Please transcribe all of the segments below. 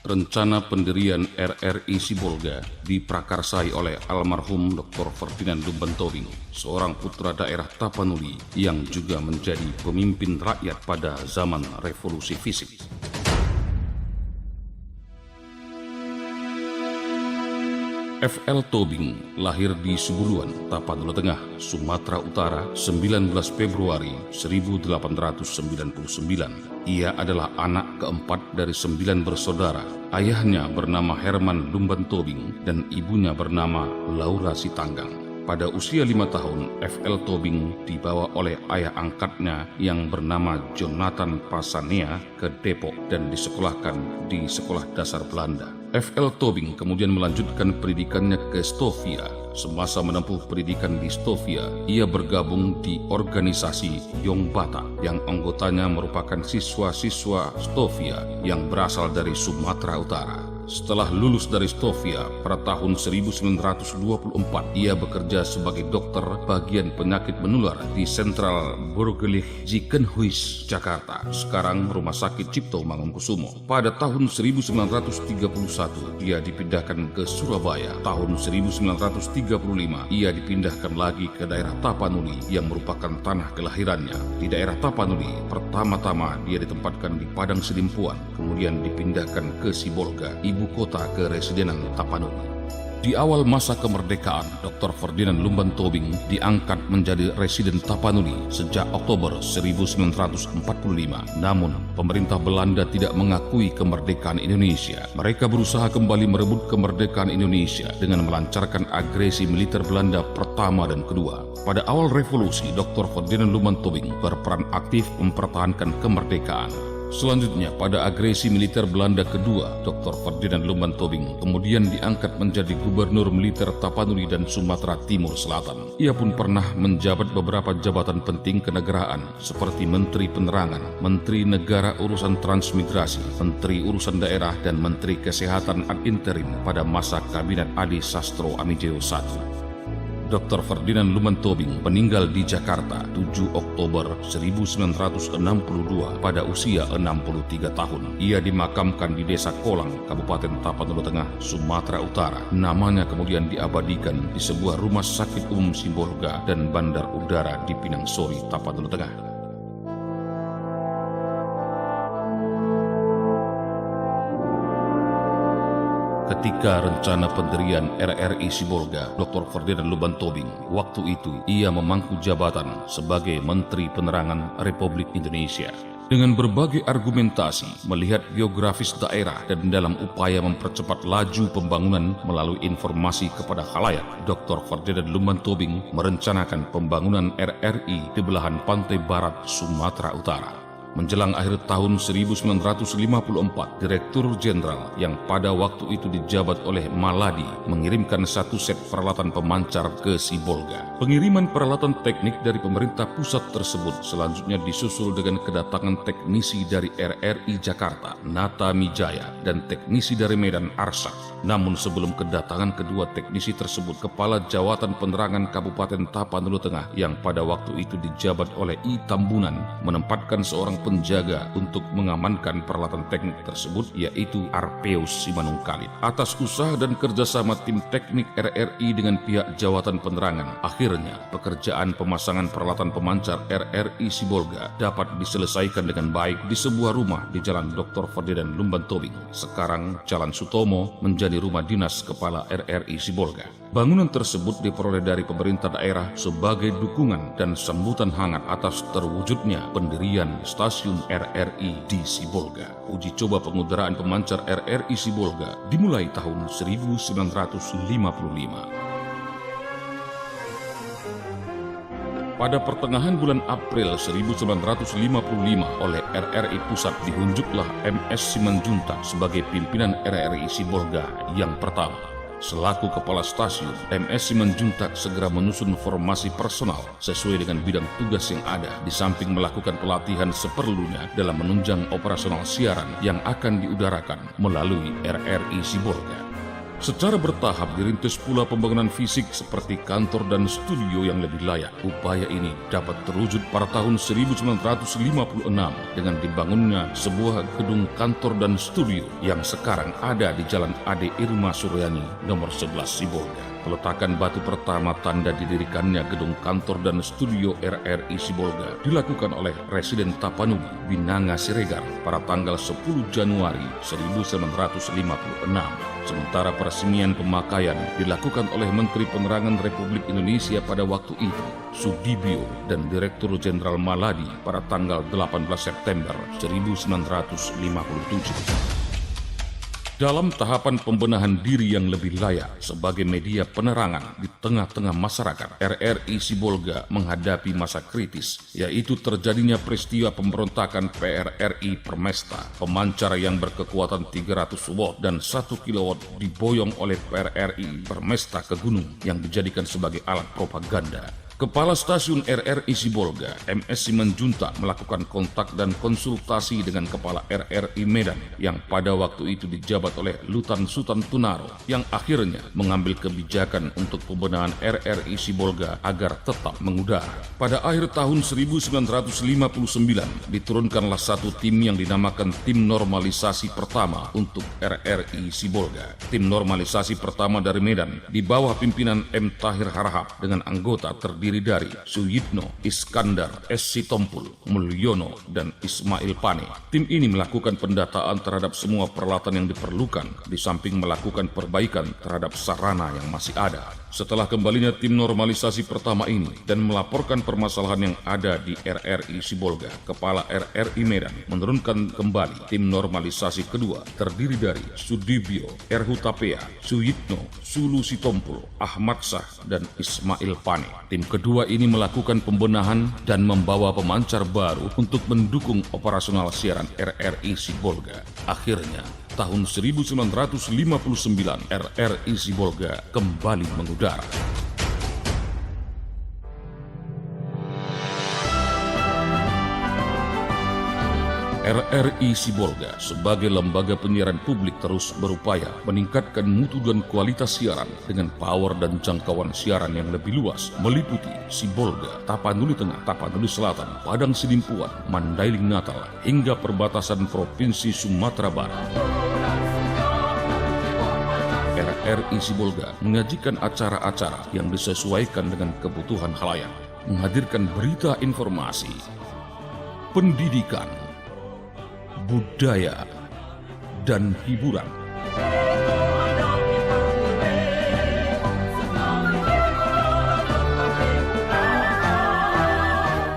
Rencana pendirian RRI Sibolga diprakarsai oleh almarhum Dr. Ferdinand Lumban Tobing, seorang putra daerah Tapanuli yang juga menjadi pemimpin rakyat pada zaman revolusi fisik. F.L. Tobing lahir di Sibuluan, Tapanuli Tengah, Sumatera Utara, 19 Februari 1899. Ia adalah anak keempat dari 9 bersaudara. Ayahnya bernama Herman Lumban Tobing dan ibunya bernama Laura Sitanggang. Pada usia 5 tahun, F.L. Tobing dibawa oleh ayah angkatnya yang bernama Jonathan Pasanea ke Depok dan disekolahkan di sekolah dasar Belanda. F.L. Tobing kemudian melanjutkan pendidikannya ke Stovia. Semasa menempuh pendidikan di Stovia, ia bergabung di organisasi Young Bata yang anggotanya merupakan siswa-siswa Stovia yang berasal dari Sumatera Utara. Setelah lulus dari Stovia pada tahun 1924, ia bekerja sebagai dokter bagian penyakit menular di Sentral Burgerlich Ziekenhuis, Jakarta, sekarang Rumah Sakit Cipto Mangunkusumo. Pada tahun 1931, ia dipindahkan ke Surabaya. Tahun 1935, ia dipindahkan lagi ke daerah Tapanuli yang merupakan tanah kelahirannya. Di daerah Tapanuli, pertama-tama dia ditempatkan di Padang Sidimpuan, kemudian dipindahkan ke Sibolga, ibu kota keresidenan Tapanuli. Di awal masa kemerdekaan, Dr. Ferdinand Lumban Tobing diangkat menjadi residen Tapanuli sejak Oktober 1945. Namun, pemerintah Belanda tidak mengakui kemerdekaan Indonesia. Mereka berusaha kembali merebut kemerdekaan Indonesia dengan melancarkan agresi militer Belanda pertama dan kedua. Pada awal revolusi, Dr. Ferdinand Lumban Tobing berperan aktif mempertahankan kemerdekaan. Selanjutnya, pada agresi militer Belanda kedua, Dr. Ferdinand Lumban Tobing kemudian diangkat menjadi gubernur militer Tapanuli dan Sumatera Timur Selatan. Ia pun pernah menjabat beberapa jabatan penting kenegaraan seperti Menteri Penerangan, Menteri Negara Urusan Transmigrasi, Menteri Urusan Daerah, dan Menteri Kesehatan ad interim pada masa Kabinet Adi Sastro Amidjojo I. Dr. Ferdinand Lumban Tobing meninggal di Jakarta 7 Oktober 1962 pada usia 63 tahun. Ia dimakamkan di Desa Kolang, Kabupaten Tapanuli Tengah, Sumatera Utara. Namanya kemudian diabadikan di sebuah rumah sakit umum Sibolga dan bandar udara di Pinang Sori, Tapanuli Tengah. Ketika rencana pendirian RRI Sibolga, Dr. Ferdinand Lumban Tobing, waktu itu ia memangku jabatan sebagai Menteri Penerangan Republik Indonesia. Dengan berbagai argumentasi, melihat geografis daerah dan dalam upaya mempercepat laju pembangunan melalui informasi kepada khalayak, Dr. Ferdinand Lumban Tobing merencanakan pembangunan RRI di belahan pantai barat Sumatera Utara. Menjelang akhir tahun 1954, Direktur Jenderal yang pada waktu itu dijabat oleh Maladi mengirimkan 1 set peralatan pemancar ke Sibolga. Pengiriman peralatan teknik dari pemerintah pusat tersebut selanjutnya disusul dengan kedatangan teknisi dari RRI Jakarta, Nata Mijaya, dan teknisi dari Medan, Arsak. Namun sebelum kedatangan kedua teknisi tersebut, Kepala Jawatan Penerangan Kabupaten Tapanuli Tengah yang pada waktu itu dijabat oleh I. Tambunan menempatkan seorang penjaga untuk mengamankan peralatan teknik tersebut, yaitu Arpeus Simanungkalit. Atas usaha dan kerjasama tim teknik RRI dengan pihak Jawatan Penerangan, akhirnya pekerjaan pemasangan peralatan pemancar RRI Sibolga dapat diselesaikan dengan baik di sebuah rumah di Jalan Dr. Ferdinand Lumban Tobing, sekarang Jalan Sutomo, menjadi rumah dinas Kepala RRI Sibolga. Bangunan tersebut diperoleh dari pemerintah daerah sebagai dukungan dan sambutan hangat atas terwujudnya pendirian stasiun RRI di Sibolga. Uji coba pengudaraan pemancar RRI Sibolga dimulai tahun 1955. Pada pertengahan bulan April 1955 oleh RRI Pusat dihunjuklah MS Simanjuntak sebagai pimpinan RRI Sibolga yang pertama. Selaku kepala stasiun, MS Simanjuntak segera menyusun formasi personal sesuai dengan bidang tugas yang ada, di samping melakukan pelatihan seperlunya dalam menunjang operasional siaran yang akan diudarakan melalui RRI Sibolga. Secara bertahap dirintis pula pembangunan fisik seperti kantor dan studio yang lebih layak. Upaya ini dapat terwujud pada tahun 1956 dengan dibangunnya sebuah gedung kantor dan studio yang sekarang ada di Jalan Ade Irma Suryani nomor 11 Sibolga. Peletakan batu pertama tanda didirikannya gedung kantor dan studio RRI Sibolga dilakukan oleh Residen Tapanuli Binanga Siregar pada tanggal 10 Januari 1956. Sementara peresmian pemakaian dilakukan oleh Menteri Penerangan Republik Indonesia pada waktu itu, Sudibyo, dan Direktur Jenderal Maladi pada tanggal 18 September 1957. Dalam tahapan pembenahan diri yang lebih layak sebagai media penerangan di tengah-tengah masyarakat, RRI Sibolga menghadapi masa kritis, yaitu terjadinya peristiwa pemberontakan PRRI Permesta. Pemancar yang berkekuatan 300 watt dan 1 kilowatt diboyong oleh PRRI Permesta ke gunung yang dijadikan sebagai alat propaganda. Kepala Stasiun RRI Sibolga, MS Simanjuntak, melakukan kontak dan konsultasi dengan Kepala RRI Medan yang pada waktu itu dijabat oleh Lutan Sutan Tunaro yang akhirnya mengambil kebijakan untuk pembenahan RRI Sibolga agar tetap mengudara. Pada akhir tahun 1959 diturunkanlah satu tim yang dinamakan Tim Normalisasi Pertama untuk RRI Sibolga. Tim normalisasi pertama dari Medan di bawah pimpinan M. Tahir Harahap dengan anggota terdiri dari Suyitno, Iskandar, S. Sitompul, Mulyono, dan Ismail Pane. Tim ini melakukan pendataan terhadap semua peralatan yang diperlukan, di samping melakukan perbaikan terhadap sarana yang masih ada. Setelah kembalinya tim normalisasi pertama ini dan melaporkan permasalahan yang ada di RRI Sibolga, Kepala RRI Medan menurunkan kembali tim normalisasi kedua terdiri dari Sudibyo, Erhutapea, Suyitno, Sulu Sitompul, Ahmad Shah, dan Ismail Pane. Tim kedua ini melakukan pembenahan dan membawa pemancar baru untuk mendukung operasional siaran RRI Sibolga. Akhirnya, tahun 1959 RRI Sibolga kembali mengudara. RRI Sibolga sebagai lembaga penyiaran publik terus berupaya meningkatkan mutu dan kualitas siaran dengan power dan jangkauan siaran yang lebih luas meliputi Sibolga, Tapanuli Tengah, Tapanuli Selatan, Padang Sidimpuan, Mandailing Natal hingga perbatasan Provinsi Sumatera Barat. RRI Sibolga menyajikan acara-acara yang disesuaikan dengan kebutuhan khalayak, menghadirkan berita informasi, pendidikan, budaya, dan hiburan.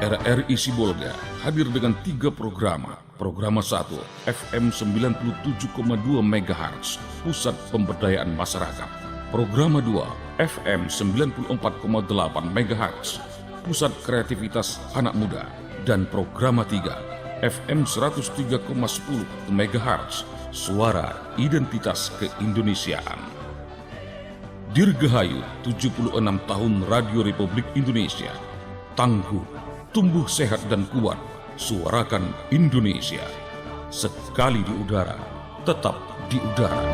RRI Sibolga hadir dengan 3 programa. Programa 1, FM 97,2 MHz, Pusat Pemberdayaan Masyarakat. Programa 2, FM 94,8 MHz, Pusat Kreativitas Anak Muda. Dan programa 3, FM 103,10 MHz, Suara Identitas Keindonesiaan. Dirgahayu 76 tahun Radio Republik Indonesia. Tangguh, tumbuh sehat dan kuat, suarakan Indonesia. Sekali di udara, tetap di udara.